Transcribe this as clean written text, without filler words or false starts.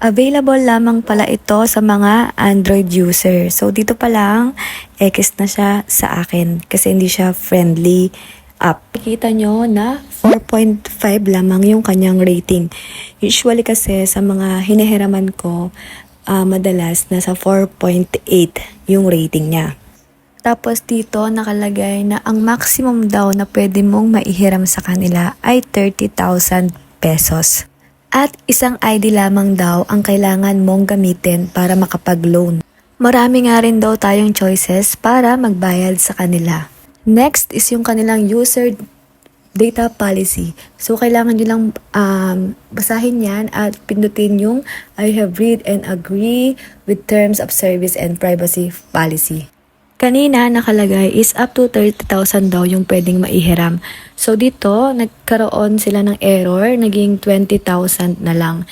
Available lamang pala ito sa mga Android user. So dito pa lang, X na siya sa akin kasi hindi siya friendly app. Kita nyo na 4.5 lamang yung kanyang rating. Usually kasi sa mga hinahiraman ko, madalas nasa 4.8 yung rating niya. Tapos dito nakalagay na ang maximum daw na pwede mong maihiram sa kanila ay 30,000 pesos. At isang ID lamang daw ang kailangan mong gamitin para makapag-loan. Marami nga rin daw tayong choices para magbayad sa kanila. Next is yung kanilang user data policy. So, kailangan nyo lang basahin yan at pindutin yung I have read and agree with terms of service and privacy policy. Kanina nakalagay is up to 30,000 daw yung pwedeng maihiram. So dito, nagkaroon sila ng error, naging 20,000 na lang.